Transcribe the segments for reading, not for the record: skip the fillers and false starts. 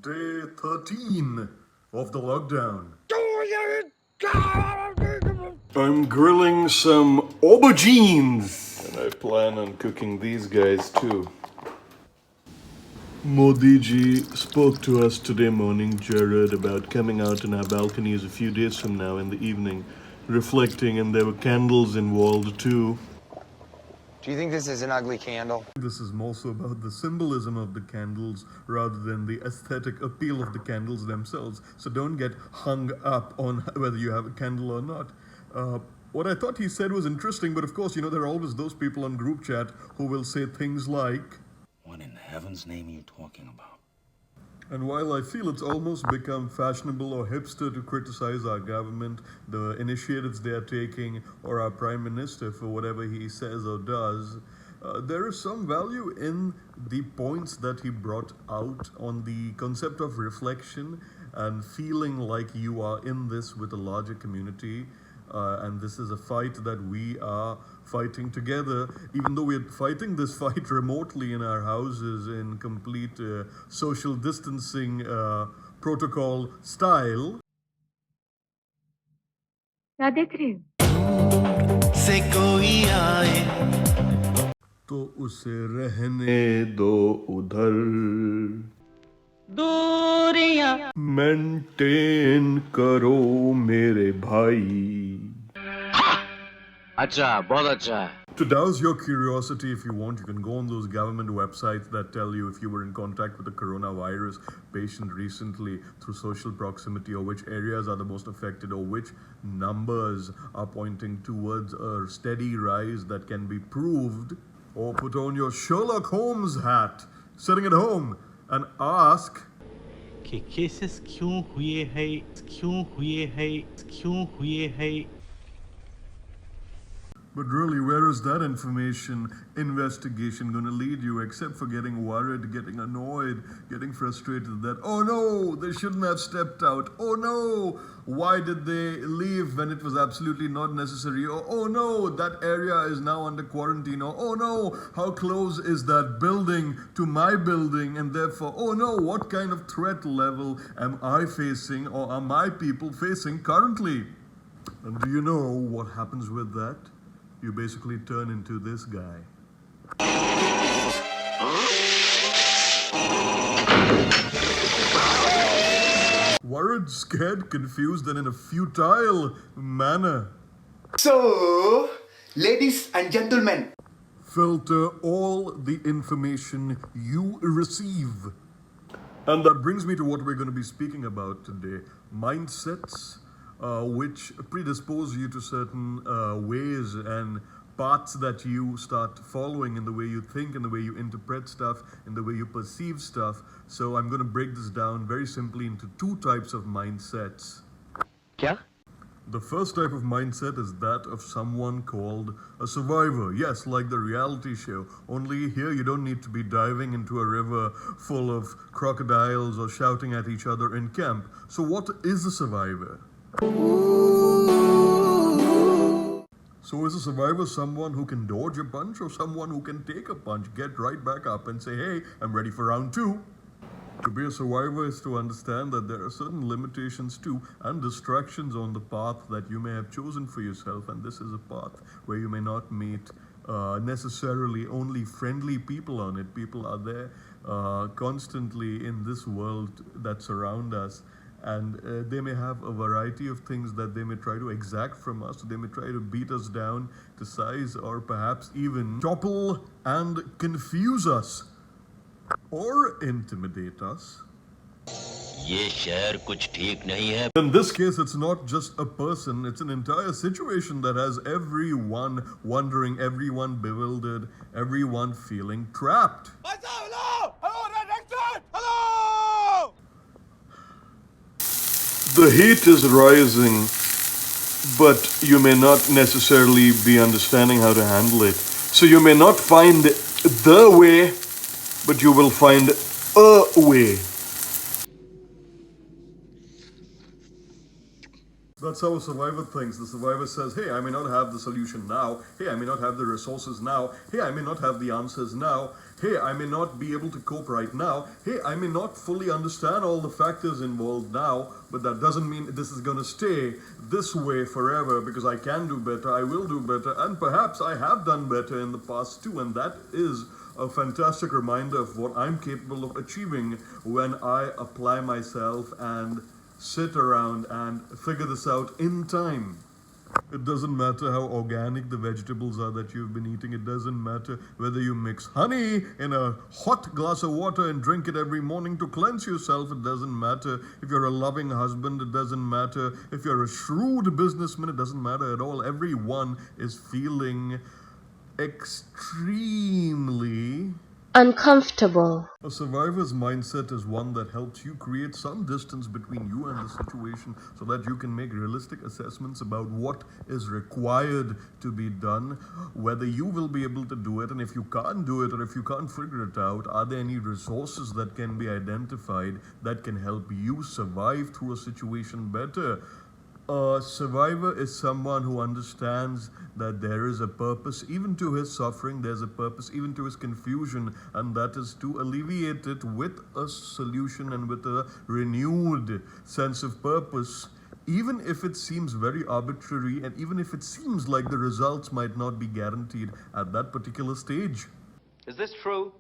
Day 13 of the lockdown. I'm grilling some aubergines. And I plan on cooking these guys too. Modi ji spoke to us today morning, Jared, about coming out on our balconies a few days from now in the evening, reflecting, and there were candles involved too. Do you think this is an ugly candle? This is more so about the symbolism of the candles rather than the aesthetic appeal of the candles themselves. So don't get hung up on whether you have a candle or not. What I thought he said was interesting, but of course, there are always those people on group chat who will say things like, "What in heaven's name are you talking about?" and while I feel it's almost become fashionable or hipster to criticize our government, the initiatives they are taking, or our Prime Minister for whatever he says or does, there is some value in the points that he brought out on the concept of reflection and feeling like you are in this with a larger community. And this is a fight that we are fighting together, even though we're fighting this fight remotely in our houses in complete social distancing protocol style. क्या देख रहे हो? से कोई आए तो उसे रहने दो उधर, दूरियां मेंटेन करो मेरे भाई. अच्छा, बहुत अच्छा है. To douse your curiosity, if you want, you can go on those government websites that tell you if you were in contact with a coronavirus patient recently through social proximity, or which areas are the most affected, or which numbers are pointing towards a steady rise that can be proved. Or put on your Sherlock Holmes hat, sitting at home, and ask, कि cases क्यों हुए हैं but really, where is that information investigation going to lead you, except for getting worried, getting annoyed, getting frustrated that, oh no, they shouldn't have stepped out. Oh no, why did they leave when it was absolutely not necessary? Or, oh no, that area is now under quarantine. Or, oh no, how close is that building to my building? And therefore, oh no, what kind of threat level am I facing, or are my people facing currently? And do you know what happens with that? You basically turn into this guy. Worried, scared, confused, and in a futile manner. So, ladies and gentlemen, Filter all the information you receive. And that brings me to what we're going to be speaking about today. Mindsets. Which predispose you to certain ways and paths that you start following in the way you think, in the way you interpret stuff, in the way you perceive stuff. So I'm going to break this down very simply into two types of mindsets. क्या? The first type of mindset is that of someone called a survivor. Yes, like the reality show. Only here you don't need to be diving into a river full of crocodiles or shouting at each other in camp. So what is a survivor? So is a survivor someone who can dodge a punch, or someone who can take a punch, get right back up and say, hey, I'm ready for round two? To be a survivor is to understand that there are certain limitations too, and distractions on the path that you may have chosen for yourself, and this is a path where you may not meet necessarily only friendly people on it. People are there constantly in this world that surround us. And they may have a variety of things that they may try to exact from us. They may try to beat us down to size, or perhaps even topple and confuse us, or intimidate us. ये शहर कुछ ठीक नहीं है. In this case, it's not just a person, it's an entire situation that has everyone wondering, everyone bewildered, everyone feeling trapped. The heat is rising, but you may not necessarily be understanding how to handle it. So you may not find the way, but you will find a way. That's how a survivor thinks. The survivor says, hey, I may not have the solution now. Hey, I may not have the resources now. Hey, I may not have the answers now. Hey, I may not be able to cope right now. Hey, I may not fully understand all the factors involved now, but that doesn't mean this is going to stay this way forever, because I can do better, I will do better, and perhaps I have done better in the past too, and that is a fantastic reminder of what I'm capable of achieving when I apply myself and sit around and figure this out in time. It doesn't matter how organic the vegetables are that you've been eating. It doesn't matter whether you mix honey in a hot glass of water and drink it every morning to cleanse yourself. It doesn't matter if you're a loving husband. It doesn't matter if you're a shrewd businessman. It doesn't matter at all. Everyone is feeling extremely uncomfortable. a survivor's mindset is one that helps you create some distance between you and the situation so that you can make realistic assessments about what is required to be done, whether you will be able to do it, and if you can't do it or if you can't figure it out, are there any resources that can be identified that can help you survive through a situation better. A survivor is someone who understands that there is a purpose even to his suffering, there's a purpose even to his confusion, and that is to alleviate it with a solution and with a renewed sense of purpose, even if it seems very arbitrary and even if it seems like the results might not be guaranteed at that particular stage. Is this true?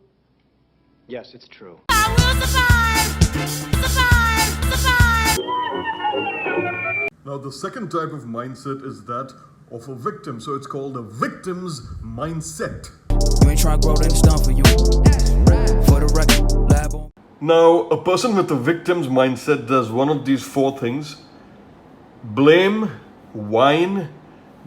Yes, it's true. Now, the second type of mindset is that of a victim. So it's called a victim's mindset. You ain't trying to grow, then it's done for you. For the record, lab on. Now, a person with a victim's mindset does one of these four things: blame, whine,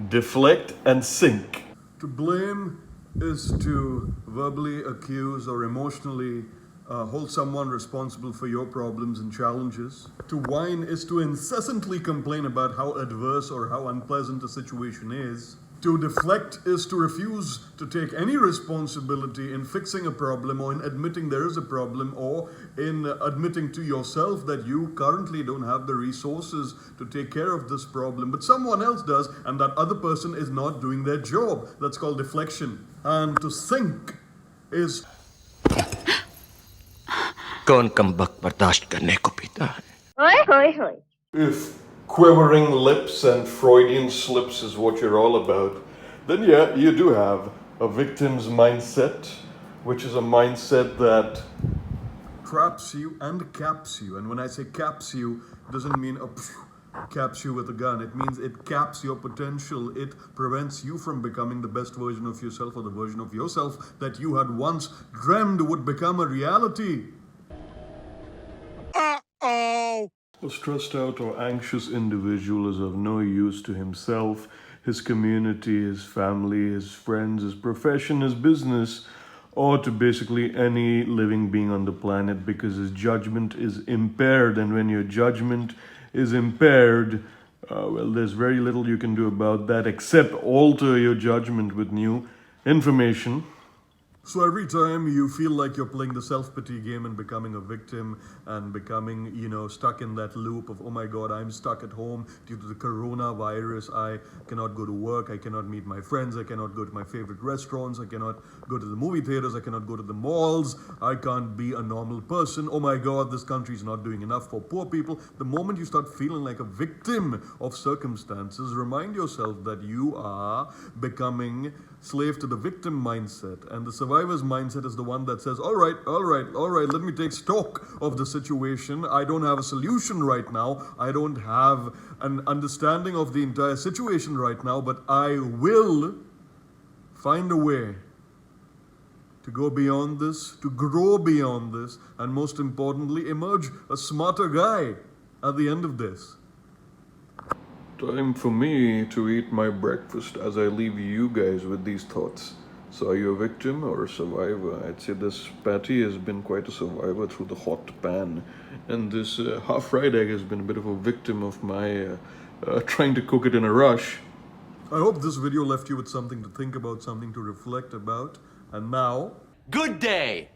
deflect, and sink. To blame is to verbally accuse or emotionally hold someone responsible for your problems and challenges. To whine is to incessantly complain about how adverse or how unpleasant a situation is. To deflect is to refuse to take any responsibility in fixing a problem or in admitting there is a problem or in admitting to yourself that you currently don't have the resources to take care of this problem, but someone else does and that other person is not doing their job. That's called deflection. And to sink is कौन कम बक बर्दाश्त करने को पीता है? Oi, oi, oi. if quivering lips and Freudian slips is what you're all about, then yeah, you do have a victim's mindset, which is a mindset that traps you and caps you. And when I say caps you, it doesn't mean caps you with a gun. It means it caps your potential. It prevents you from becoming the best version of yourself or the version of yourself that you had once dreamed would become a reality. A stressed out or anxious individual is of no use to himself, his community, his family, his friends, his profession, his business, or to basically any living being on the planet, because his judgment is impaired. And when your judgment is impaired, well, there's very little you can do about that except alter your judgment with new information. So every time you feel like you're playing the self-pity game and becoming a victim and becoming, stuck in that loop of, oh my God, I'm stuck at home due to the coronavirus. I cannot go to work. I cannot meet my friends. I cannot go to my favorite restaurants. I cannot go to the movie theaters. I cannot go to the malls. I can't be a normal person. Oh my God, this country is not doing enough for poor people. The moment you start feeling like a victim of circumstances, remind yourself that you are becoming slave to the victim mindset, and the survivor's mindset is the one that says, all right, let me take stock of the situation. I don't have a solution right now. I don't have an understanding of the entire situation right now, but I will find a way to go beyond this, to grow beyond this, and most importantly, emerge a smarter guy at the end of this. Time for me to eat my breakfast as I leave you guys with these thoughts. So are you a victim or a survivor? I'd say this patty has been quite a survivor through the hot pan. And this half-fried egg has been a bit of a victim of my trying to cook it in a rush. I hope this video left you with something to think about, something to reflect about. And now... Good day!